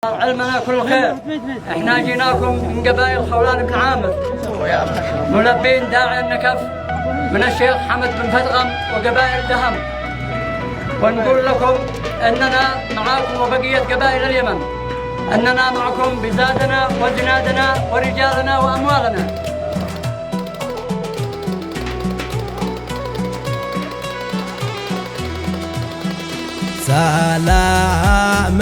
علمنا كل خير. احنا جيناكم من قبائل خولان بن عامر ملبين داعي النكف من الشيخ حمد بن فتغم وقبائل دهم، ونقول لكم اننا معاكم وبقيه قبائل اليمن، اننا معكم بزادنا وجنادنا ورجالنا واموالنا. سلام